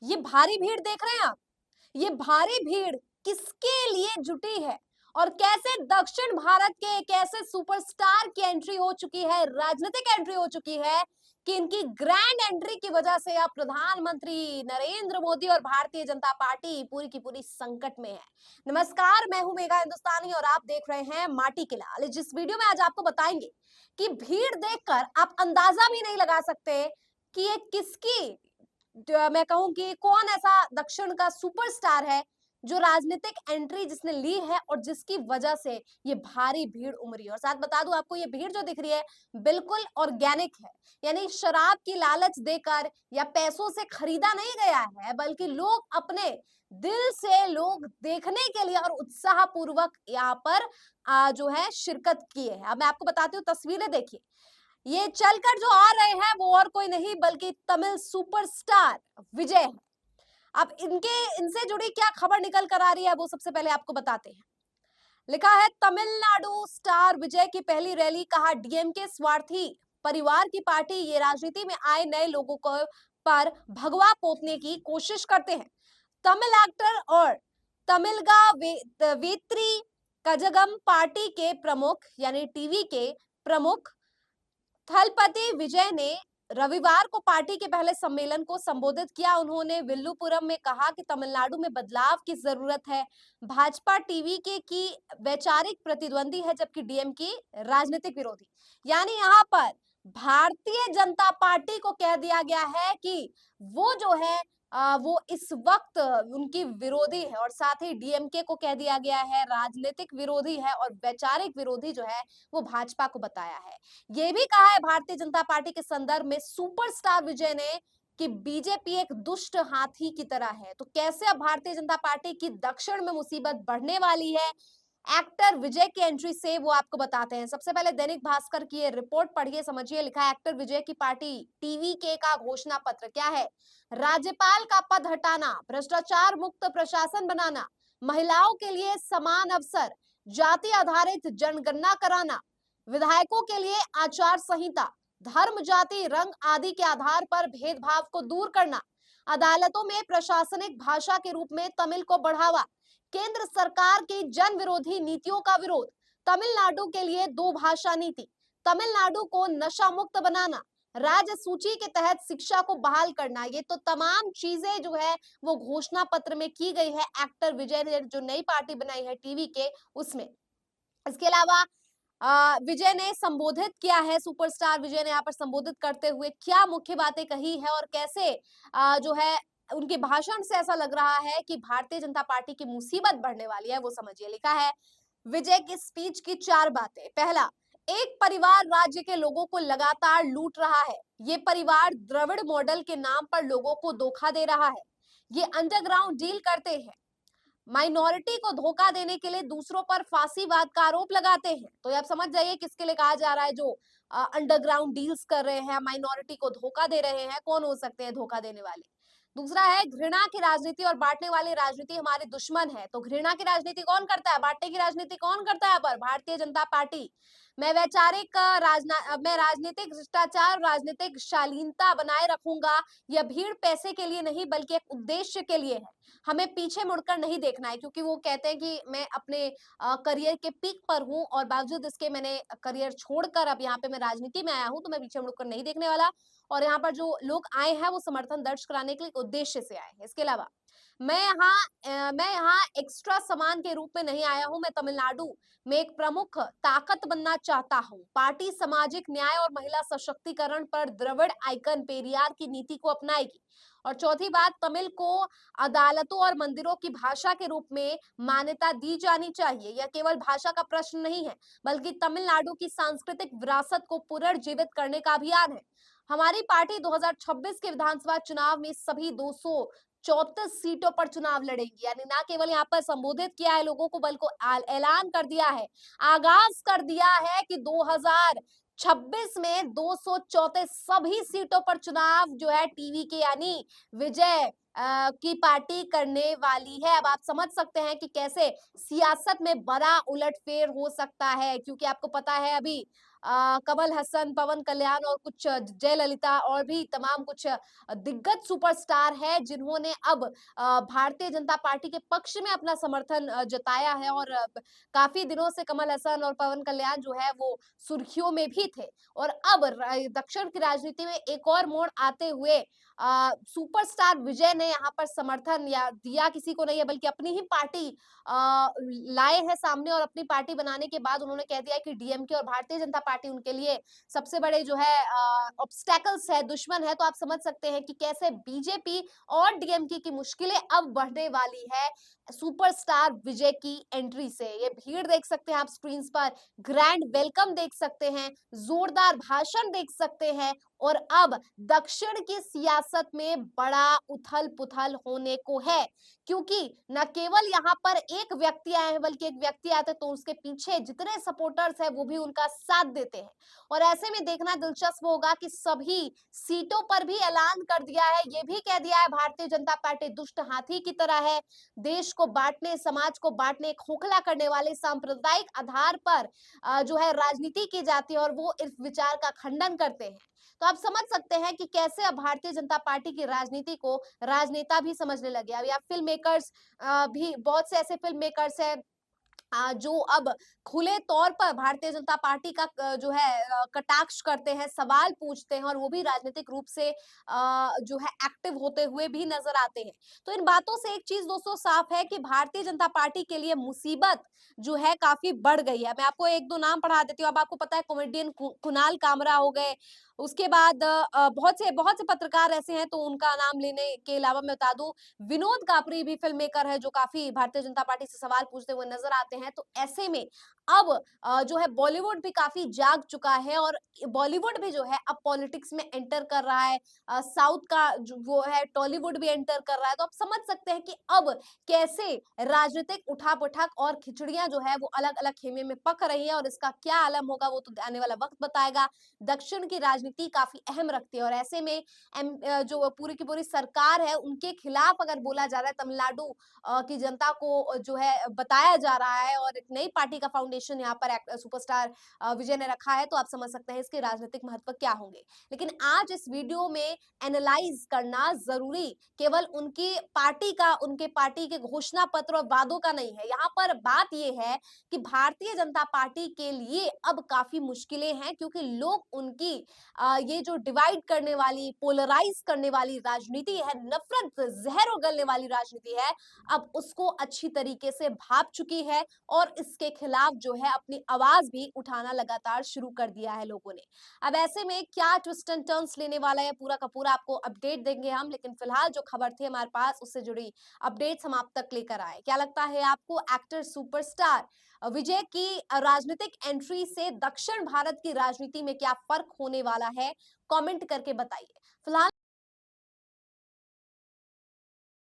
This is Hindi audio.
ये भारी भीड़ देख रहे हैं आप? ये भारी भीड़ किसके लिए जुटी है और कैसे दक्षिण भारत के एक ऐसे सुपरस्टार की एंट्री हो चुकी है, राजनीतिक एंट्री हो चुकी है कि इनकी ग्रैंड एंट्री की वजह से अब प्रधानमंत्री नरेंद्र मोदी और भारतीय जनता पार्टी पूरी की पूरी संकट में है। नमस्कार, मैं हूं मेघा हिंदुस्तानी और आप देख रहे हैं माटी के लाल। जिस वीडियो में आज आपको बताएंगे कि भीड़ देखकर आप अंदाजा भी नहीं लगा सकते कि ये किसकी मैं कहूँ कि कौन ऐसा दक्षिण का सुपरस्टार है जो राजनीतिक एंट्री जिसने ली है और जिसकी वजह से ये भारी भीड़ उमड़ी। और साथ बता दूं आपको, ये भीड़ जो दिख रही है बिल्कुल ऑर्गेनिक है, यानी शराब की लालच देकर या पैसों से खरीदा नहीं गया है, बल्कि लोग अपने दिल से लोग देखने के लिए और उत्साह पूर्वक यहाँ पर जो है शिरकत किए हैं। अब मैं आपको बताती हूँ, तस्वीरें देखिए। ये चलकर जो आ रहे हैं वो और कोई नहीं बल्कि तमिल सुपरस्टार विजय है। अब इनके इनसे जुड़ी क्या खबर निकल कर आ रही है वो सबसे पहले आपको बताते हैं। लिखा है, तमिलनाडु स्टार विजय की पहली रैली, कहा डीएमके स्वार्थी परिवार की पार्टी, ये राजनीति में आए नए लोगों को पर भगवा पोतने की कोशिश करते हैं। तमिल एक्टर और तमिलगा वेत्री कजगम पार्टी के प्रमुख यानी टीवी के प्रमुख थलपति विजय ने रविवार को पार्टी के पहले सम्मेलन को संबोधित किया। उन्होंने विल्लुपुरम में कहा कि तमिलनाडु में बदलाव की जरूरत है। भाजपा टीवी के की वैचारिक प्रतिद्वंदी है, जबकि डीएम की राजनीतिक विरोधी। यानी यहाँ पर भारतीय जनता पार्टी को कह दिया गया है कि वो जो है वो इस वक्त उनकी विरोधी है, और साथ ही डीएमके को कह दिया गया है राजनीतिक विरोधी है, और वैचारिक विरोधी जो है वो भाजपा को बताया है। ये भी कहा है भारतीय जनता पार्टी के संदर्भ में सुपरस्टार विजय ने कि बीजेपी एक दुष्ट हाथी की तरह है। तो कैसे अब भारतीय जनता पार्टी की दक्षिण में मुसीबत बढ़ने वाली है एक्टर विजय की एंट्री से, वो आपको बताते हैं। सबसे पहले दैनिक भास्कर की ये रिपोर्ट पढ़िए, समझिए। लिखा है, एक्टर विजय की पार्टी टीवीके का घोषणा पत्र क्या है? राज्यपाल का पद हटाना, भ्रष्टाचार मुक्त प्रशासन बनाना, महिलाओं के लिए समान अवसर, जाति आधारित जनगणना कराना, विधायकों के लिए आचार संहिता, धर्म जाति रंग आदि के आधार पर भेदभाव को दूर करना, अदालतों में प्रशासनिक भाषा के रूप में तमिल को बढ़ावा, केंद्र सरकार की जन विरोधी नीतियों का विरोध, तमिलनाडु के लिए दो भाषा नीति, तमिलनाडु को नशा मुक्त बनाना, राज्य सूची के तहत शिक्षा को बहाल करना। ये तो तमाम चीजें जो है वो घोषणा पत्र में की गई है एक्टर विजय ने जो नई पार्टी बनाई है टीवी के उसमें। इसके अलावा विजय ने संबोधित किया है, सुपरस्टार विजय ने यहाँ पर संबोधित करते हुए क्या मुख्य बातें कही है और कैसे जो है उनके भाषण से ऐसा लग रहा है कि भारतीय जनता पार्टी की मुसीबत बढ़ने वाली है, वो समझिए। लिखा है, विजय की स्पीच की चार बातें। पहला, एक परिवार राज्य के लोगों को लगातार लूट रहा है। ये परिवार द्रविड़ मॉडल के नाम पर लोगों को धोखा दे रहा है। ये अंडरग्राउंड डील करते हैं, माइनॉरिटी को धोखा देने के लिए दूसरों पर फांसीवाद का आरोप लगाते हैं। तो ये आप समझ जाइए किसके लिए कहा जा रहा है, जो अंडरग्राउंड डील्स कर रहे हैं, माइनॉरिटी को धोखा दे रहे हैं, कौन हो सकते हैं धोखा देने वाले। दूसरा है, घृणा की राजनीति और बांटने वाली राजनीति हमारे दुश्मन है। तो घृणा की राजनीति कौन करता है, बांटने की राजनीति कौन करता है? पर भारतीय जनता पार्टी। मैं राजनीतिक भ्रष्टाचार, राजनीतिक शालीनता बनाए रखूंगा। यह भीड़ पैसे के लिए नहीं बल्कि एक उद्देश्य के लिए है। हमें पीछे मुड़कर नहीं देखना है, क्योंकि वो कहते हैं कि मैं अपने करियर के पीक पर हूँ और बावजूद इसके मैंने करियर छोड़कर अब यहाँ पे मैं राजनीति में आया हूँ, तो मैं पीछे मुड़कर नहीं देखने वाला। और यहाँ पर जो लोग आए हैं वो समर्थन दर्ज कराने के लिए एक उद्देश्य से आए हैं। इसके अलावा मैं यहाँ एक्स्ट्रा सामान के रूप में नहीं आया हूँ। मैं तमिलनाडु में एक प्रमुख ताकत बनना चाहता हूँ। पार्टी सामाजिक न्याय और महिला सशक्तिकरण पर द्रविड़ आइकन पेरियार की नीति को अपनाएगी। और चौथी बात, तमिल को अदालतों और मंदिरों की भाषा के रूप में मान्यता दी जानी चाहिए। यह केवल भाषा का प्रश्न नहीं है, बल्कि तमिलनाडु की सांस्कृतिक विरासत को पुनर्जीवित करने का अभियान है। हमारी पार्टी 2026 के विधानसभा चुनाव में सभी 234 सीटों पर चुनाव लड़ेगी। यानी ना केवल यहाँ पर संबोधित किया है लोगों को, बल्कि ऐलान कर दिया है, आगाज कर दिया है कि 2026 में 234 सभी सीटों पर चुनाव जो है टीवी के यानी विजय की पार्टी करने वाली है। अब आप समझ सकते हैं कि कैसे सियासत में बड़ा उलटफेर हो सकता है, क्योंकि आपको पता है अभी कमल हसन, पवन कल्याण और कुछ जयललिता और भी तमाम कुछ दिग्गज सुपरस्टार है जिन्होंने अब भारतीय जनता पार्टी के पक्ष में अपना समर्थन जताया है और काफ़ी दिनों से कमल हसन और पवन कल्याण जो है वो सुर्खियों में भी थे और अब दक्षिण की राजनीति में एक और मोड़ आते हुए सुपरस्टार विजय ने यहाँ पर समर्थन या दिया किसी को नहीं है बल्कि अपनी ही पार्टी लाए हैं सामने और अपनी पार्टी बनाने के बाद उन्होंने कह दिया कि डीएमके और भारतीय जनता पार्टी उनके लिए सबसे बड़े जो है ऑब्स्टेकल्स है, दुश्मन है। तो आप समझ सकते हैं कि कैसे बीजेपी और डीएमके की मुश्किलें अब बढ़ने वाली है सुपरस्टार विजय की एंट्री से। ये भीड़ देख सकते हैं आप स्क्रीन पर, ग्रैंड वेलकम देख सकते हैं, जोरदार भाषण देख सकते हैं और अब दक्षिण की सियासत में बड़ा उथल-पुथल होने को है। क्योंकि न केवल यहाँ पर एक व्यक्ति आए हैं बल्कि एक व्यक्ति आते तो उसके पीछे जितने सपोर्टर्स हैं वो भी उनका साथ देते हैं और ऐसे में देखना दिलचस्प होगा कि सभी सीटों पर भी ऐलान कर दिया है, ये भी कह दिया है भारतीय जनता पार्टी दुष्ट हाथी की तरह है, देश को बांटने, समाज को बांटने, खोखला करने वाले सांप्रदायिक आधार पर जो है राजनीति की जाती है और वो इस विचार का खंडन करते हैं। तो आप समझ सकते हैं कि कैसे अब भारतीय जनता पार्टी की राजनीति को राजनेता भी समझने लगे। अब या फिल्म मेकर्स भी बहुत से ऐसे फिल्म मेकर्स हैं जो अब खुले तौर पर भारतीय जनता पार्टी का जो है कटाक्ष करते हैं, सवाल पूछते हैं और वो भी राजनीतिक रूप से जो है एक्टिव होते हुए भी नजर आते हैं। तो इन बातों से एक चीज दोस्तों साफ है कि भारतीय जनता पार्टी के लिए मुसीबत जो है काफी बढ़ गई है। मैं आपको 1-2 नाम पढ़ा देती हूँ। अब आपको पता है कॉमेडियन कुणाल कामरा हो गए, उसके बाद बहुत से पत्रकार ऐसे हैं तो उनका नाम लेने के अलावा मैं बता दूं विनोद कापरी भी फिल्म मेकर है जो काफी भारतीय जनता पार्टी से सवाल पूछते हुए नजर आते हैं। तो ऐसे में अब जो है बॉलीवुड भी काफी जाग चुका है और बॉलीवुड भी जो है अब पॉलिटिक्स में एंटर कर रहा है। साउथ का जो वो है टॉलीवुड भी एंटर कर रहा है। तो आप समझ सकते हैं कि अब कैसे राजनीतिक उठा-पुठक और खिचड़ियां जो है वो अलग-अलग खेमे में पक रही है और इसका क्या आलम होगा वो तो आने वाला वक्त बताएगा। दक्षिण की राजनीति काफी अहम रखती है और ऐसे में जो पूरी की पूरी सरकार है उनके खिलाफ अगर बोला जा रहा है तमिलनाडु की जनता को जो है बताया जा रहा है और एक नई पार्टी का फाउंडेशन यहाँ पर सुपरस्टार विजय ने रखा है तो आप समझ सकते हैं इसके राजनीतिक महत्व क्या होंगे। लेकिन आज इस वीडियो में एनालाइज करना जरूरी केवल उनके पार्टी के घोषणा पत्र और वादों का नहीं है। यहाँ पर बात यह है कि भारतीय जनता पार्टी के लिए अब काफी मुश्किलें हैं क्योंकि लोग उनकी ये जो डिवाइड करने वाली, पोलराइज करने वाली राजनीति है, नफरत, जहर उगलने वाली राजनीति है, अब उसको अच्छी तरीके से भाप चुकी है और इसके खिलाफ जो है अपनी आवाज भी उठाना लगातार शुरू कर दिया है लोगों ने। अब ऐसे में क्या ट्विस्ट एंड टर्न्स लेने वाला है पूरा का पूरा आपको अपडेट देंगे हम, लेकिन फिलहाल जो खबर थी हमारे पास उससे जुड़ी अपडेट्स हम आप तक लेकर आए। क्या लगता है आपको एक्टर सुपरस्टार विजय की राजनीतिक एंट्री से दक्षिण भारत की राजनीति में क्या फर्क होने वाला है? कमेंट करके बताइए। फिलहाल